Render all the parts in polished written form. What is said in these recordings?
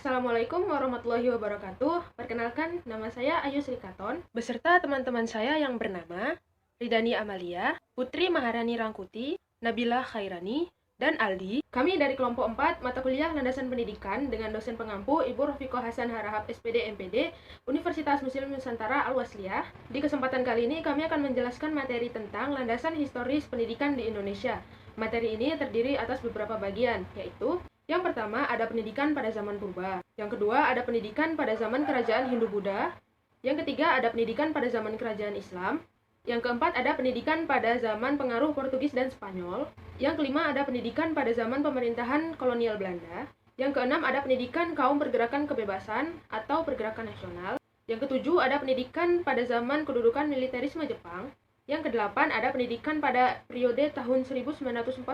Assalamualaikum warahmatullahi wabarakatuh. Perkenalkan, nama saya Ayu Srikaton, beserta teman-teman saya yang bernama Ridani Amalia, Putri Maharani Rangkuti, Nabila Khairani, dan Aldi. Kami dari kelompok 4 mata kuliah Landasan Pendidikan dengan dosen pengampu Ibu Rofiqoh Hasan Harahap SPD MPD Universitas Muslim Nusantara Al-Wasliyah. Di kesempatan kali ini kami akan menjelaskan materi tentang landasan historis pendidikan di Indonesia. Materi ini terdiri atas beberapa bagian, yaitu yang pertama ada pendidikan pada zaman purba, yang kedua ada pendidikan pada zaman kerajaan Hindu-Buddha, yang ketiga ada pendidikan pada zaman kerajaan Islam, yang keempat ada pendidikan pada zaman pengaruh Portugis dan Spanyol, yang kelima ada pendidikan pada zaman pemerintahan kolonial Belanda, yang keenam ada pendidikan kaum pergerakan kebebasan atau pergerakan nasional, yang ketujuh ada pendidikan pada zaman kedudukan militerisme Jepang, yang kedelapan ada pendidikan pada periode tahun 1945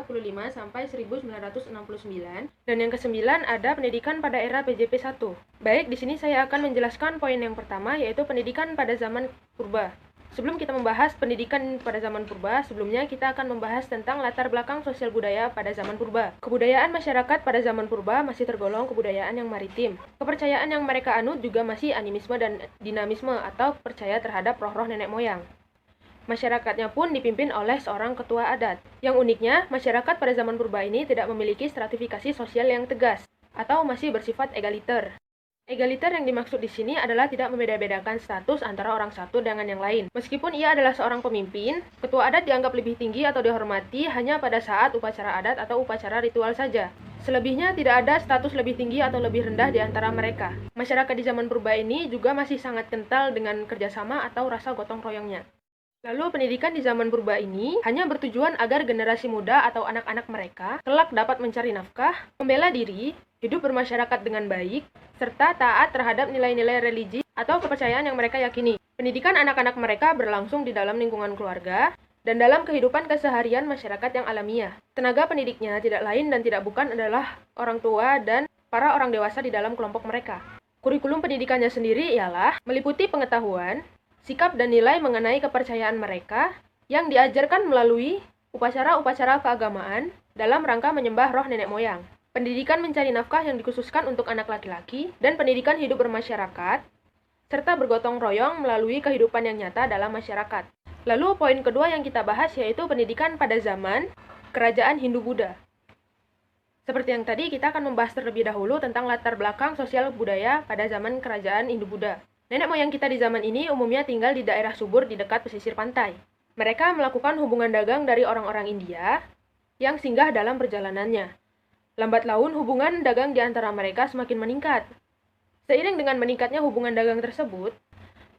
sampai 1969, dan yang kesembilan ada pendidikan pada era PJP 1. Baik, di sini saya akan menjelaskan poin yang pertama, yaitu pendidikan pada zaman purba. Sebelum kita membahas pendidikan pada zaman purba, sebelumnya kita akan membahas tentang latar belakang sosial budaya pada zaman purba. Kebudayaan masyarakat pada zaman purba masih tergolong kebudayaan yang maritim. Kepercayaan yang mereka anut juga masih animisme dan dinamisme atau percaya terhadap roh-roh nenek moyang. Masyarakatnya pun dipimpin oleh seorang ketua adat. Yang uniknya, masyarakat pada zaman purba ini tidak memiliki stratifikasi sosial yang tegas, atau masih bersifat egaliter. Egaliter yang dimaksud di sini adalah tidak membeda-bedakan status antara orang satu dengan yang lain. Meskipun ia adalah seorang pemimpin, ketua adat dianggap lebih tinggi atau dihormati hanya pada saat upacara adat atau upacara ritual saja. Selebihnya tidak ada status lebih tinggi atau lebih rendah di antara mereka. Masyarakat di zaman purba ini juga masih sangat kental dengan kerjasama atau rasa gotong royongnya. Lalu pendidikan di zaman purba ini hanya bertujuan agar generasi muda atau anak-anak mereka kelak dapat mencari nafkah, membela diri, hidup bermasyarakat dengan baik, serta taat terhadap nilai-nilai religi atau kepercayaan yang mereka yakini. Pendidikan anak-anak mereka berlangsung di dalam lingkungan keluarga dan dalam kehidupan keseharian masyarakat yang alamiah. Tenaga pendidiknya tidak lain dan tidak bukan adalah orang tua dan para orang dewasa di dalam kelompok mereka. Kurikulum pendidikannya sendiri ialah meliputi pengetahuan, sikap dan nilai mengenai kepercayaan mereka yang diajarkan melalui upacara-upacara keagamaan dalam rangka menyembah roh nenek moyang. Pendidikan mencari nafkah yang dikhususkan untuk anak laki-laki dan pendidikan hidup bermasyarakat serta bergotong royong melalui kehidupan yang nyata dalam masyarakat. Lalu poin kedua yang kita bahas yaitu pendidikan pada zaman kerajaan Hindu-Buddha. Seperti yang tadi, kita akan membahas terlebih dahulu tentang latar belakang sosial budaya pada zaman kerajaan Hindu-Buddha. Nenek moyang kita di zaman ini umumnya tinggal di daerah subur di dekat pesisir pantai. Mereka melakukan hubungan dagang dari orang-orang India yang singgah dalam perjalanannya. Lambat laun hubungan dagang di antara mereka semakin meningkat. Seiring dengan meningkatnya hubungan dagang tersebut,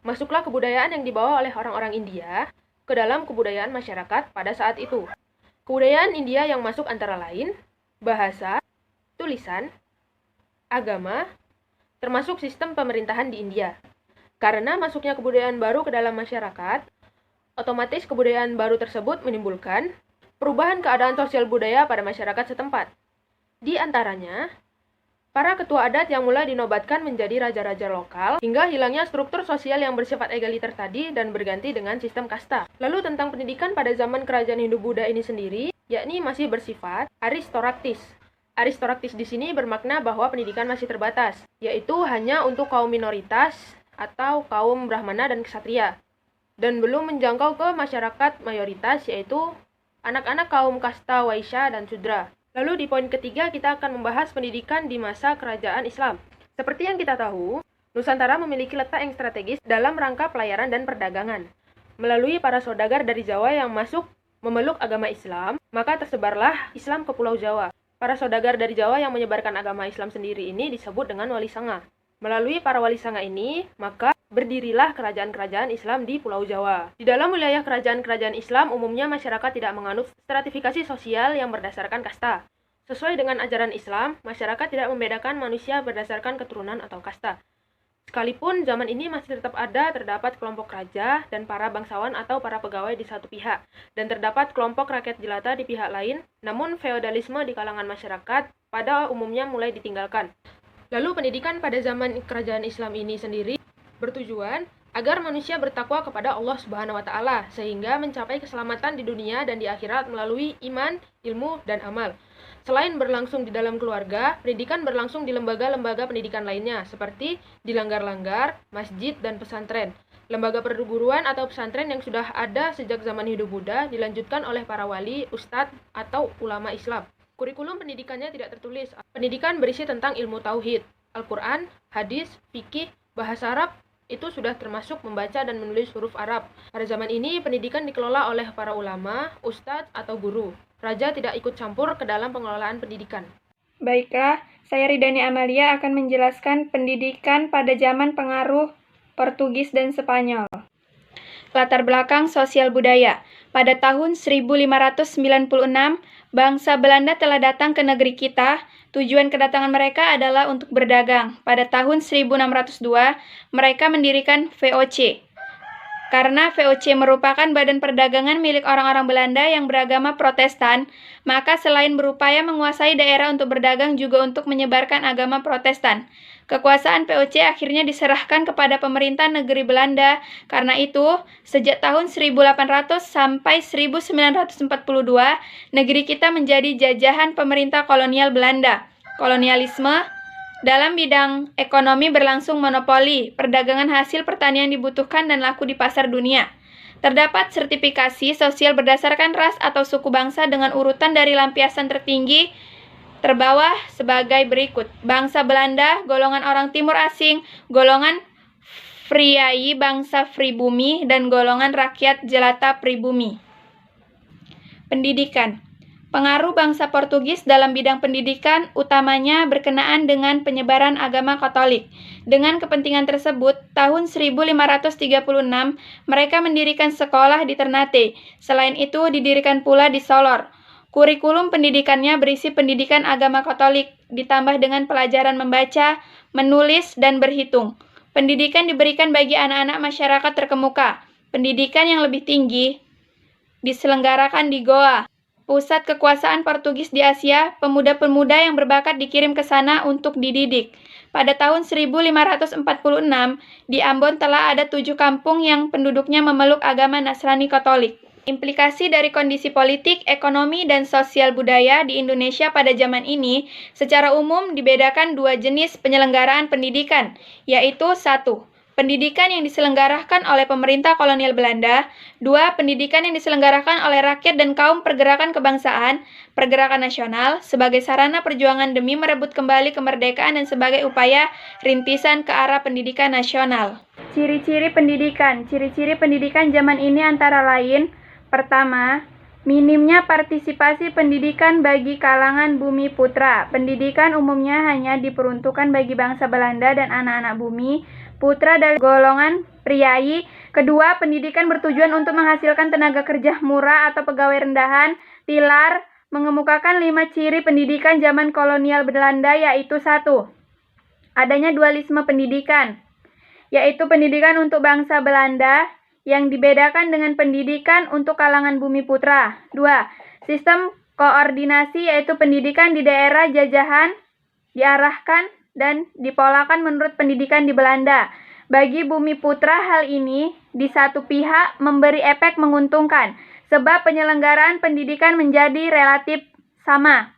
masuklah kebudayaan yang dibawa oleh orang-orang India ke dalam kebudayaan masyarakat pada saat itu. Kebudayaan India yang masuk antara lain bahasa, tulisan, agama, termasuk sistem pemerintahan di India. Karena masuknya kebudayaan baru ke dalam masyarakat, otomatis kebudayaan baru tersebut menimbulkan perubahan keadaan sosial budaya pada masyarakat setempat. Di antaranya, para ketua adat yang mulai dinobatkan menjadi raja-raja lokal, hingga hilangnya struktur sosial yang bersifat egaliter tadi dan berganti dengan sistem kasta. Lalu tentang pendidikan pada zaman kerajaan Hindu-Buddha ini sendiri, yakni masih bersifat aristokraktis. Aristokraktis di sini bermakna bahwa pendidikan masih terbatas, yaitu hanya untuk kaum minoritas atau kaum Brahmana dan Ksatria, dan belum menjangkau ke masyarakat mayoritas yaitu anak-anak kaum kasta Waisya dan Sudra. Lalu di poin ketiga kita akan membahas pendidikan di masa kerajaan Islam. Seperti yang kita tahu, Nusantara memiliki letak yang strategis dalam rangka pelayaran dan perdagangan. Melalui para saudagar dari Jawa yang masuk memeluk agama Islam, maka tersebarlah Islam ke Pulau Jawa. Para saudagar dari Jawa yang menyebarkan agama Islam sendiri ini disebut dengan wali sanga. Melalui para wali sanga ini, maka berdirilah kerajaan-kerajaan Islam di Pulau Jawa. Di dalam wilayah kerajaan-kerajaan Islam, umumnya masyarakat tidak menganut stratifikasi sosial yang berdasarkan kasta. Sesuai dengan ajaran Islam, masyarakat tidak membedakan manusia berdasarkan keturunan atau kasta. Sekalipun zaman ini masih tetap terdapat kelompok raja dan para bangsawan atau para pegawai di satu pihak, dan terdapat kelompok rakyat jelata di pihak lain, namun feodalisme di kalangan masyarakat pada umumnya mulai ditinggalkan. Lalu pendidikan pada zaman kerajaan Islam ini sendiri bertujuan agar manusia bertakwa kepada Allah Subhanahu wa Ta'ala sehingga mencapai keselamatan di dunia dan di akhirat melalui iman, ilmu, dan amal. Selain berlangsung di dalam keluarga, pendidikan berlangsung di lembaga-lembaga pendidikan lainnya, seperti di langgar-langgar, masjid, dan pesantren. Lembaga perguruan atau pesantren yang sudah ada sejak zaman hidup Buddha dilanjutkan oleh para wali, ustadz, atau ulama Islam. Kurikulum pendidikannya tidak tertulis. Pendidikan berisi tentang ilmu tauhid, Al-Quran, hadis, fikih, bahasa Arab, itu sudah termasuk membaca dan menulis huruf Arab. Pada zaman ini, pendidikan dikelola oleh para ulama, ustadz, atau guru. Raja tidak ikut campur ke dalam pengelolaan pendidikan. Baiklah, saya Ridani Amalia akan menjelaskan pendidikan pada zaman pengaruh Portugis dan Spanyol. Latar belakang sosial budaya. Pada tahun 1596, bangsa Belanda telah datang ke negeri kita. Tujuan kedatangan mereka adalah untuk berdagang. Pada tahun 1602, mereka mendirikan VOC. Karena VOC merupakan badan perdagangan milik orang-orang Belanda yang beragama Protestan, maka selain berupaya menguasai daerah untuk berdagang juga untuk menyebarkan agama Protestan. Kekuasaan VOC akhirnya diserahkan kepada pemerintah negeri Belanda. Karena itu, sejak tahun 1800 sampai 1942, negeri kita menjadi jajahan pemerintah kolonial Belanda. Kolonialisme dalam bidang ekonomi berlangsung monopoli, perdagangan hasil pertanian dibutuhkan dan laku di pasar dunia. Terdapat sertifikasi sosial berdasarkan ras atau suku bangsa dengan urutan dari lampiasan tertinggi terbawah sebagai berikut. Bangsa Belanda, golongan orang timur asing, golongan Friai bangsa pribumi, dan golongan rakyat jelata pribumi. Pendidikan. Pengaruh bangsa Portugis dalam bidang pendidikan utamanya berkenaan dengan penyebaran agama Katolik. Dengan kepentingan tersebut, tahun 1536 mereka mendirikan sekolah di Ternate. Selain itu, didirikan pula di Solor. Kurikulum pendidikannya berisi pendidikan agama Katolik, ditambah dengan pelajaran membaca, menulis, dan berhitung. Pendidikan diberikan bagi anak-anak masyarakat terkemuka. Pendidikan yang lebih tinggi diselenggarakan di Goa, pusat kekuasaan Portugis di Asia. Pemuda-pemuda yang berbakat dikirim ke sana untuk dididik. Pada tahun 1546, di Ambon telah ada 7 kampung yang penduduknya memeluk agama Nasrani Katolik. Implikasi dari kondisi politik, ekonomi, dan sosial budaya di Indonesia pada zaman ini secara umum dibedakan 2 jenis penyelenggaraan pendidikan, yaitu 1. Pendidikan yang diselenggarakan oleh pemerintah kolonial Belanda. 2. Pendidikan yang diselenggarakan oleh rakyat dan kaum pergerakan kebangsaan, pergerakan nasional, sebagai sarana perjuangan demi merebut kembali kemerdekaan dan sebagai upaya rintisan ke arah pendidikan nasional. Ciri-ciri pendidikan. Ciri-ciri pendidikan zaman ini antara lain: pertama, minimnya partisipasi pendidikan bagi kalangan bumi putra. Pendidikan umumnya hanya diperuntukkan bagi bangsa Belanda dan anak-anak bumi putra dari golongan priai. Kedua, pendidikan bertujuan untuk menghasilkan tenaga kerja murah atau pegawai rendahan. Tilar mengemukakan 5 ciri pendidikan zaman kolonial Belanda, yaitu 1. Adanya dualisme pendidikan, yaitu pendidikan untuk bangsa Belanda yang dibedakan dengan pendidikan untuk kalangan bumi putra. 2. Sistem koordinasi, yaitu pendidikan di daerah jajahan diarahkan dan dipolakan menurut pendidikan di Belanda. Bagi bumi putra, hal ini di satu pihak memberi efek menguntungkan, sebab penyelenggaraan pendidikan menjadi relatif sama.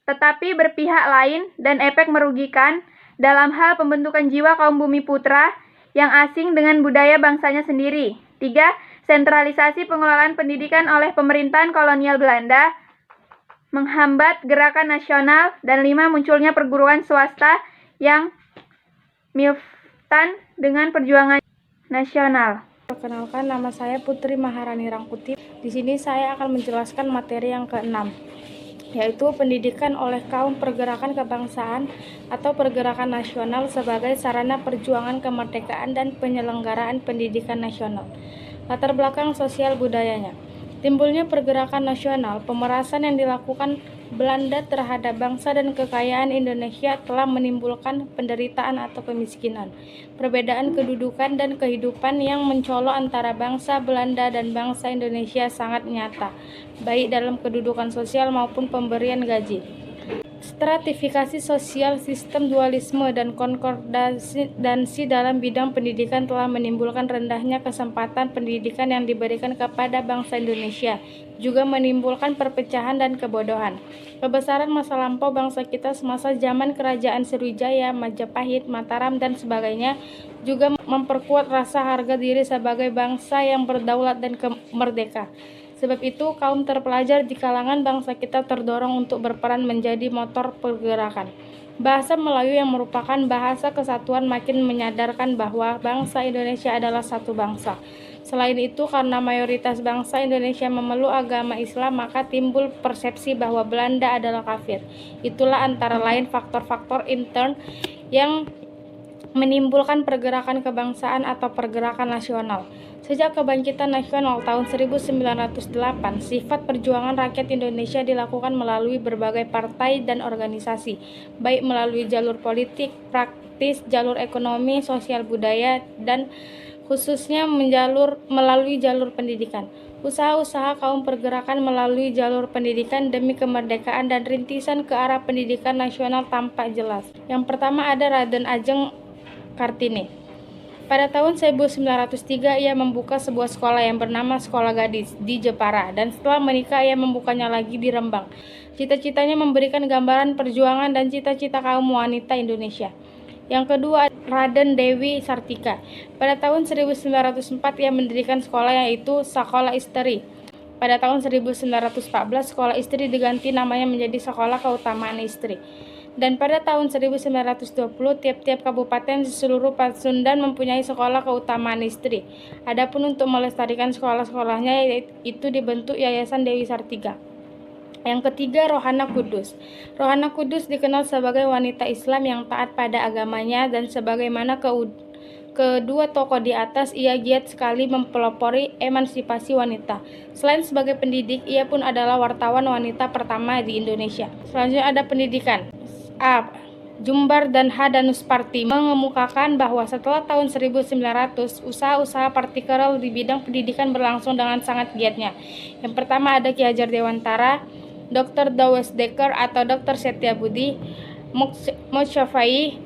Tetapi berpihak lain dan efek merugikan dalam hal pembentukan jiwa kaum bumi putra yang asing dengan budaya bangsanya sendiri. 3. Sentralisasi pengelolaan pendidikan oleh pemerintahan kolonial Belanda menghambat gerakan nasional. Dan 5. Munculnya perguruan swasta yang militan dengan perjuangan nasional. Perkenalkan, nama saya Putri Maharani Rangkuti. Di sini saya akan menjelaskan materi yang ke-6, yaitu pendidikan oleh kaum pergerakan kebangsaan atau pergerakan nasional sebagai sarana perjuangan kemerdekaan dan penyelenggaraan pendidikan nasional. Latar belakang sosial budayanya. Timbulnya pergerakan nasional, pemerasan yang dilakukan Belanda terhadap bangsa dan kekayaan Indonesia telah menimbulkan penderitaan atau kemiskinan. Perbedaan kedudukan dan kehidupan yang mencolok antara bangsa Belanda dan bangsa Indonesia sangat nyata, baik dalam kedudukan sosial maupun pemberian gaji. Stratifikasi sosial, sistem dualisme, dan konkordansi dalam bidang pendidikan telah menimbulkan rendahnya kesempatan pendidikan yang diberikan kepada bangsa Indonesia, juga menimbulkan perpecahan dan kebodohan. Kebesaran masa lampau bangsa kita semasa zaman Kerajaan Sriwijaya, Majapahit, Mataram, dan sebagainya juga memperkuat rasa harga diri sebagai bangsa yang berdaulat dan merdeka. Sebab itu, kaum terpelajar di kalangan bangsa kita terdorong untuk berperan menjadi motor pergerakan. Bahasa Melayu yang merupakan bahasa kesatuan makin menyadarkan bahwa bangsa Indonesia adalah satu bangsa. Selain itu, karena mayoritas bangsa Indonesia memeluk agama Islam, maka timbul persepsi bahwa Belanda adalah kafir. Itulah antara lain faktor-faktor intern yang menimbulkan pergerakan kebangsaan atau pergerakan nasional. Sejak kebangkitan nasional tahun 1908, sifat perjuangan rakyat Indonesia dilakukan melalui berbagai partai dan organisasi, baik melalui jalur politik, praktis, jalur ekonomi, sosial budaya, dan khususnya melalui jalur pendidikan. Usaha-usaha kaum pergerakan melalui jalur pendidikan demi kemerdekaan dan rintisan ke arah pendidikan nasional tampak jelas. Yang pertama ada Raden Ajeng Kartini. Pada tahun 1903 ia membuka sebuah sekolah yang bernama Sekolah Gadis di Jepara, dan setelah menikah ia membukanya lagi di Rembang. Cita-citanya memberikan gambaran perjuangan dan cita-cita kaum wanita Indonesia. Yang kedua, Raden Dewi Sartika. Pada tahun 1904 ia mendirikan sekolah yaitu Sekolah Istri. Pada tahun 1914 Sekolah Istri diganti namanya menjadi Sekolah Keutamaan Istri. Dan pada tahun 1920 tiap-tiap kabupaten di seluruh Pasundan mempunyai sekolah keutamaan istri. Adapun untuk melestarikan sekolah-sekolahnya itu dibentuk Yayasan Dewi Sartika. Yang ketiga, Rohana Kudus. Rohana Kudus dikenal sebagai wanita Islam yang taat pada agamanya, dan sebagaimana kedua tokoh di atas, ia giat sekali mempelopori emansipasi wanita. Selain sebagai pendidik, ia pun adalah wartawan wanita pertama di Indonesia. Selanjutnya ada pendidikan. A. Jumbar dan H. Danusparti mengemukakan bahwa setelah tahun 1900, usaha-usaha partikeral di bidang pendidikan berlangsung dengan sangat giatnya. Yang pertama ada Ki Hajar Dewantara, Dr. Dawes Dekker atau Dr. Setiabudi, Mosyafai.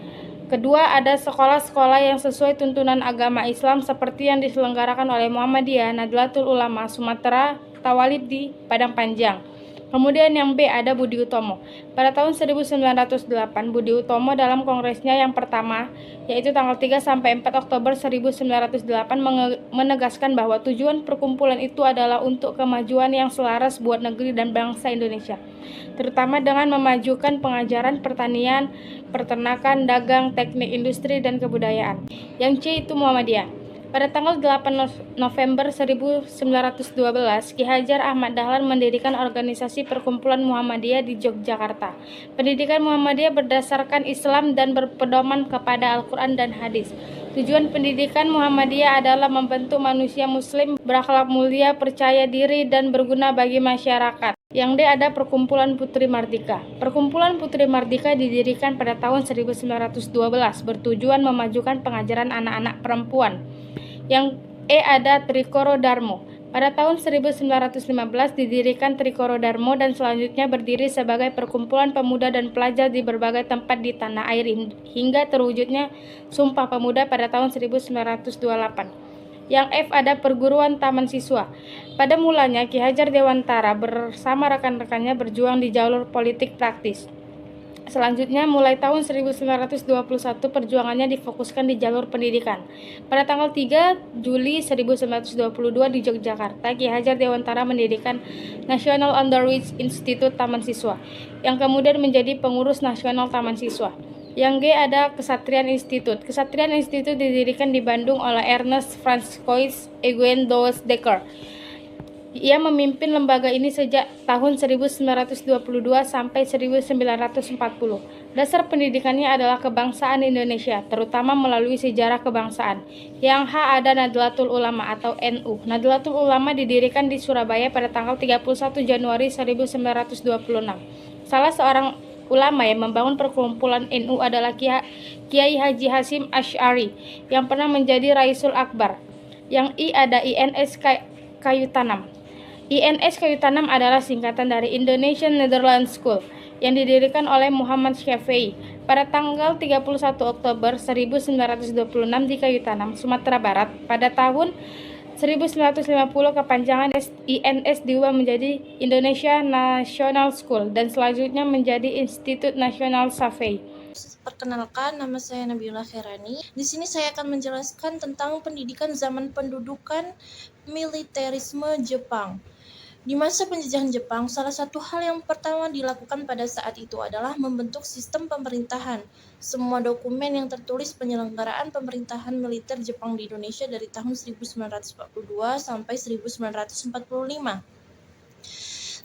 Kedua, ada sekolah-sekolah yang sesuai tuntunan agama Islam seperti yang diselenggarakan oleh Muhammadiyah, Nahdlatul Ulama Sumatera, Tawalib di Padang Panjang. Kemudian yang B ada Budi Utomo. Pada tahun 1908, Budi Utomo dalam kongresnya yang pertama, yaitu tanggal 3 sampai 4 Oktober 1908 menegaskan bahwa tujuan perkumpulan itu adalah untuk kemajuan yang selaras buat negeri dan bangsa Indonesia, terutama dengan memajukan pengajaran pertanian, peternakan, dagang, teknik industri, dan kebudayaan. Yang C itu Muhammadiyah. Pada tanggal 8 November 1912, Ki Hajar Ahmad Dahlan mendirikan organisasi Perkumpulan Muhammadiyah di Yogyakarta. Pendidikan Muhammadiyah berdasarkan Islam dan berpedoman kepada Al-Quran dan Hadis. Tujuan pendidikan Muhammadiyah adalah membentuk manusia muslim berakhlak mulia, percaya diri, dan berguna bagi masyarakat. Yang D ada Perkumpulan Putri Mardika. Perkumpulan Putri Mardika didirikan pada tahun 1912 bertujuan memajukan pengajaran anak-anak perempuan. Yang E ada Trikoro Darmo. Pada tahun 1915 didirikan Trikoro Darmo dan selanjutnya berdiri sebagai perkumpulan pemuda dan pelajar di berbagai tempat di tanah air hingga terwujudnya Sumpah Pemuda pada tahun 1928. Yang F ada Perguruan Taman Siswa. Pada mulanya Ki Hajar Dewantara bersama rekan-rekannya berjuang di jalur politik praktis. Selanjutnya, mulai tahun 1921 perjuangannya difokuskan di jalur pendidikan. Pada tanggal 3 Juli 1922 di Yogyakarta, Ki Hajar Dewantara mendirikan National Underwich Institute Taman Siswa, yang kemudian menjadi pengurus nasional Taman Siswa. Yang G ada Kesatrian Institute. Kesatrian Institute didirikan di Bandung oleh Ernest Francois Eugen Dawes Dekker. Ia memimpin lembaga ini sejak tahun 1922 sampai 1940. Dasar pendidikannya adalah kebangsaan Indonesia, terutama melalui sejarah kebangsaan. Yang H ada Nahdlatul Ulama atau NU. Nahdlatul Ulama didirikan di Surabaya pada tanggal 31 Januari 1926. Salah seorang ulama yang membangun perkumpulan NU adalah Kiai Haji Hasyim Asy'ari yang pernah menjadi Raisul Akbar. Yang I ada INS Kayu Tanam. INS Kayu Tanam adalah singkatan dari Indonesian Netherlands School. yang didirikan oleh Muhammad Syafi'i pada tanggal 31 Oktober 1926 di Kayu Tanam, Sumatera Barat. Pada tahun 1950 kepanjangan INS diubah menjadi Indonesia National School dan selanjutnya menjadi Institut Nasional Syafi'i. Perkenalkan, nama saya Nabila Khairani. Di sini saya akan menjelaskan tentang pendidikan zaman pendudukan militerisme Jepang. Di masa penjajahan Jepang, salah satu hal yang pertama dilakukan pada saat itu adalah membentuk sistem pemerintahan. Semua dokumen yang tertulis penyelenggaraan pemerintahan militer Jepang di Indonesia dari tahun 1942 sampai 1945.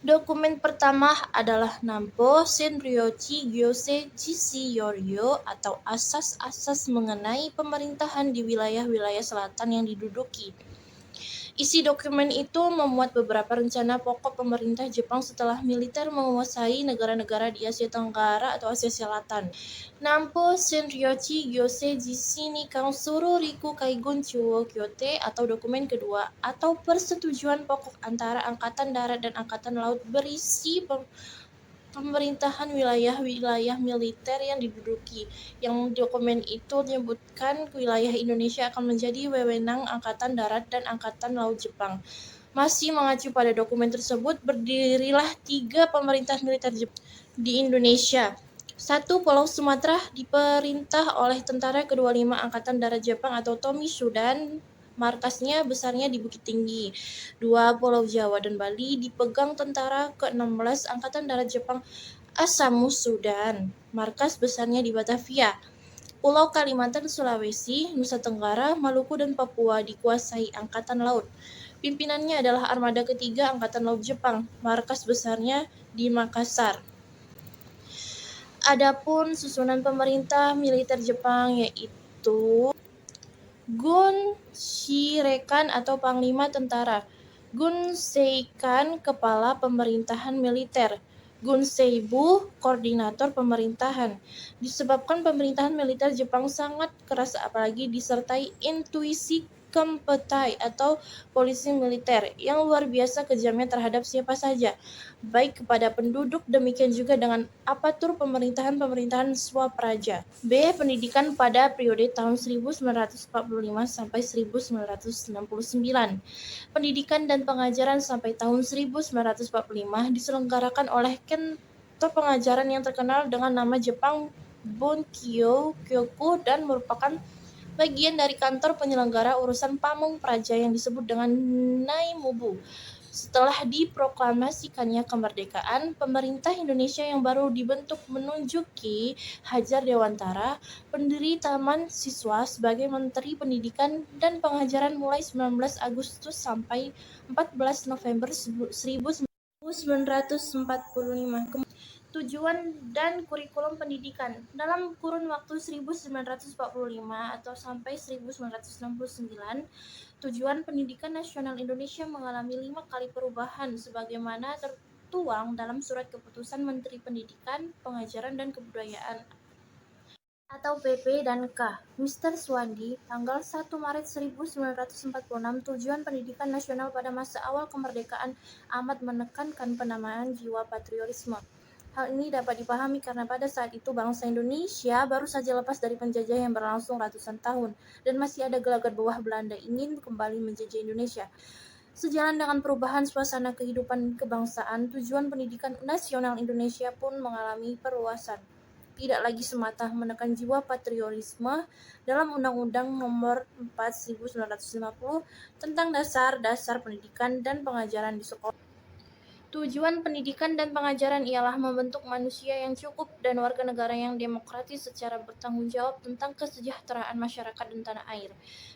Dokumen pertama adalah Nampo Senryochi Gyosei Jishi Yoryo atau asas-asas mengenai pemerintahan di wilayah-wilayah selatan yang diduduki. Isi dokumen itu memuat beberapa rencana pokok pemerintah Jepang setelah militer menguasai negara-negara di Asia Tenggara atau Asia Selatan. Nampo Senryochi Gyosei Jishi ni Kansuru Riku Kaigun Chuo Kyote atau dokumen kedua atau persetujuan pokok antara Angkatan Darat dan Angkatan Laut berisi pemerintahan wilayah-wilayah militer yang diduduki. Yang dokumen itu menyebutkan wilayah Indonesia akan menjadi wewenang Angkatan Darat dan Angkatan Laut Jepang. Masih mengacu pada dokumen tersebut, berdirilah 3 pemerintah militer Jepang di Indonesia. 1. Pulau Sumatera diperintah oleh Tentara ke-25 Angkatan Darat Jepang atau Tomishu dan markasnya besarnya di Bukit Tinggi. 2. Pulau Jawa dan Bali dipegang Tentara ke-16 Angkatan Darat Jepang Asamusu dan markas besarnya di Batavia. Pulau Kalimantan, Sulawesi, Nusa Tenggara, Maluku, dan Papua dikuasai Angkatan Laut. Pimpinannya adalah Armada ketiga Angkatan Laut Jepang, markas besarnya di Makassar. Adapun susunan pemerintah militer Jepang yaitu Gun Shirekan atau Panglima Tentara, Gun Seikan Kepala Pemerintahan Militer, Gun Seibu Koordinator Pemerintahan. Disebabkan pemerintahan militer Jepang sangat keras apalagi disertai intuisi Kempetai atau polisi militer yang luar biasa kejamnya terhadap siapa saja, baik kepada penduduk demikian juga dengan apatur pemerintahan swapraja. B. Pendidikan pada periode tahun 1945 sampai 1969. Pendidikan dan pengajaran sampai tahun 1945 diselenggarakan oleh kantor pengajaran yang terkenal dengan nama Jepang Bunkyo Kyoku dan merupakan bagian dari kantor penyelenggara urusan pamong praja yang disebut dengan Naimubu. Setelah diproklamasikannya kemerdekaan, pemerintah Indonesia yang baru dibentuk menunjuki Hajar Dewantara, pendiri Taman Siswa, sebagai Menteri Pendidikan dan Pengajaran mulai 19 Agustus sampai 14 November 1945. Tujuan dan kurikulum pendidikan dalam kurun waktu 1945 atau sampai 1969, tujuan pendidikan nasional Indonesia mengalami 5 kali perubahan sebagaimana tertuang dalam Surat Keputusan Menteri Pendidikan, Pengajaran dan Kebudayaan atau PP dan K. Mr. Suwandi, tanggal 1 Maret 1946, tujuan pendidikan nasional pada masa awal kemerdekaan amat menekankan penamaan jiwa patriotisme. Hal ini dapat dipahami karena pada saat itu bangsa Indonesia baru saja lepas dari penjajah yang berlangsung ratusan tahun dan masih ada gelagat bawah Belanda ingin kembali menjajah Indonesia. Sejalan dengan perubahan suasana kehidupan kebangsaan, tujuan pendidikan nasional Indonesia pun mengalami perluasan. Tidak lagi semata menekan jiwa patriotisme dalam Undang-Undang Nomor 4 1950 tentang dasar-dasar pendidikan dan pengajaran di sekolah. Tujuan pendidikan dan pengajaran ialah membentuk manusia yang cukup dan warga negara yang demokratis secara bertanggung jawab tentang kesejahteraan masyarakat dan tanah air.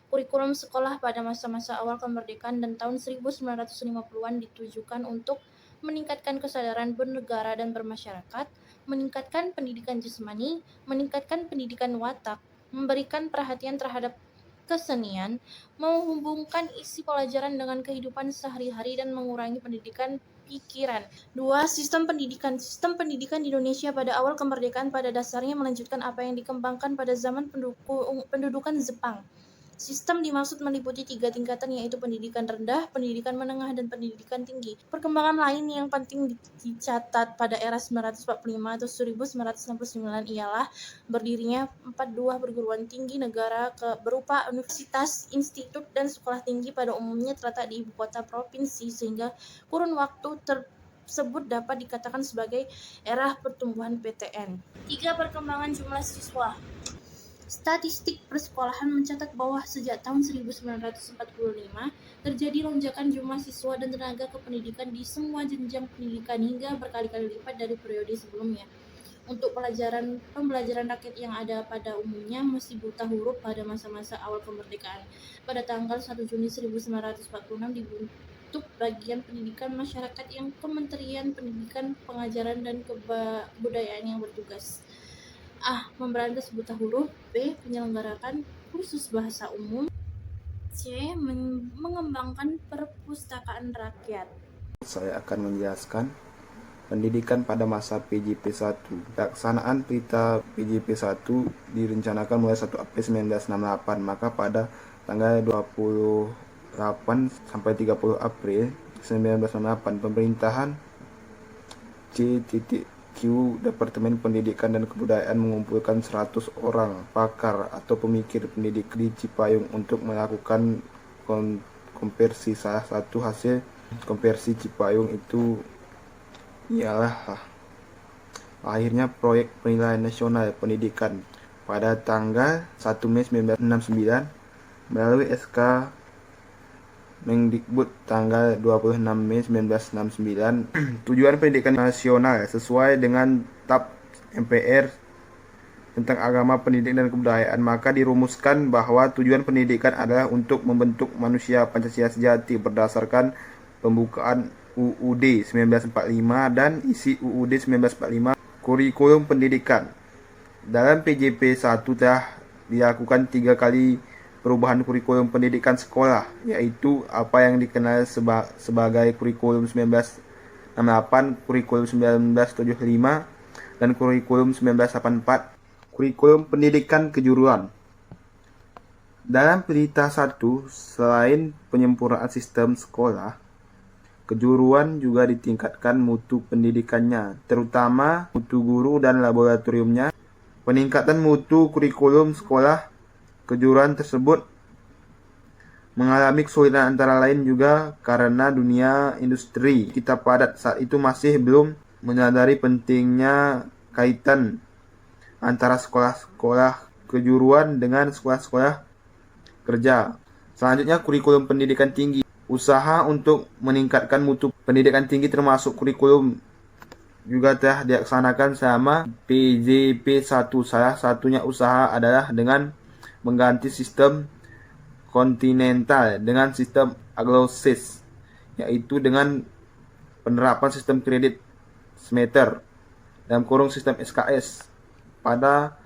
Kurikulum sekolah pada masa-masa awal kemerdekaan dan tahun 1950-an ditujukan untuk meningkatkan kesadaran bernegara dan bermasyarakat, meningkatkan pendidikan jasmani, meningkatkan pendidikan watak, memberikan perhatian terhadap kesenian, menghubungkan isi pelajaran dengan kehidupan sehari-hari dan mengurangi pendidikan pikiran. 2. Sistem pendidikan. Sistem pendidikan di Indonesia pada awal kemerdekaan pada dasarnya melanjutkan apa yang dikembangkan pada zaman pendudukan Jepang. Sistem dimaksud meliputi 3 tingkatan, yaitu pendidikan rendah, pendidikan menengah, dan pendidikan tinggi. Perkembangan lain yang penting dicatat pada era 1945 atau 1969 ialah berdirinya 42 perguruan tinggi negara berupa universitas, institut, dan sekolah tinggi pada umumnya terletak di ibu kota provinsi, sehingga kurun waktu tersebut dapat dikatakan sebagai era pertumbuhan PTN. 3. Perkembangan jumlah siswa. Statistik persekolahan mencatat bahwa sejak tahun 1945 terjadi lonjakan jumlah siswa dan tenaga kependidikan di semua jenjang pendidikan hingga berkali-kali lipat dari periode sebelumnya. Untuk pembelajaran rakyat yang ada pada umumnya masih buta huruf pada masa-masa awal kemerdekaan. Pada tanggal 1 Juni 1946 dibentuk Bagian Pendidikan Masyarakat yang Kementerian Pendidikan, Pengajaran, dan Kebudayaan yang bertugas A. Memberantas buta huruf, B. Menyelenggarakan kursus bahasa umum, C. Mengembangkan perpustakaan rakyat. Saya akan menjelaskan pendidikan pada masa PJP1. Pelaksanaan Pelita PJP1 direncanakan mulai 1 April 1968, maka pada tanggal 28 sampai 30 April 1968 pemerintahan C.Q Departemen Pendidikan dan Kebudayaan mengumpulkan 100 orang pakar atau pemikir pendidik di Cipayung untuk melakukan konversi. Salah satu hasil konversi Cipayung itu ialah akhirnya proyek penilaian nasional pendidikan pada tanggal 1 Mei 1969 melalui SK Mendikbud tanggal 26 Mei 1969. Tujuan pendidikan nasional sesuai dengan TAP MPR tentang agama, pendidikan, dan kebudayaan, maka dirumuskan bahwa tujuan pendidikan adalah untuk membentuk manusia Pancasila sejati berdasarkan pembukaan UUD 1945 dan isi UUD 1945. Kurikulum pendidikan. Dalam PJP 1 telah dilakukan 3 kali perubahan kurikulum pendidikan sekolah, yaitu apa yang dikenal sebagai kurikulum 1968, kurikulum 1975, dan kurikulum 1984. Kurikulum pendidikan kejuruan. Dalam Pelita 1, selain penyempurnaan sistem sekolah, kejuruan juga ditingkatkan mutu pendidikannya, terutama mutu guru dan laboratoriumnya. Peningkatan mutu kurikulum sekolah kejuruan tersebut mengalami kesulitan antara lain juga karena dunia industri kita padat saat itu masih belum menyadari pentingnya kaitan antara sekolah-sekolah kejuruan dengan sekolah-sekolah kerja. Selanjutnya, kurikulum pendidikan tinggi. Usaha untuk meningkatkan mutu pendidikan tinggi termasuk kurikulum juga telah dilaksanakan selama PJP 1. Salah satunya usaha adalah dengan mengganti sistem kontinental dengan sistem Anglo-Saxon, yaitu dengan penerapan sistem kredit semester dalam kurung sistem SKS pada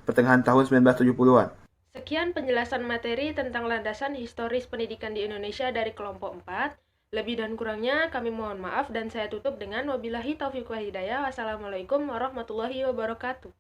pertengahan tahun 1970-an. Sekian penjelasan materi tentang landasan historis pendidikan di Indonesia dari kelompok 4. Lebih dan kurangnya kami mohon maaf dan saya tutup dengan wabillahi taufiq wal hidayah. Wassalamualaikum warahmatullahi wabarakatuh.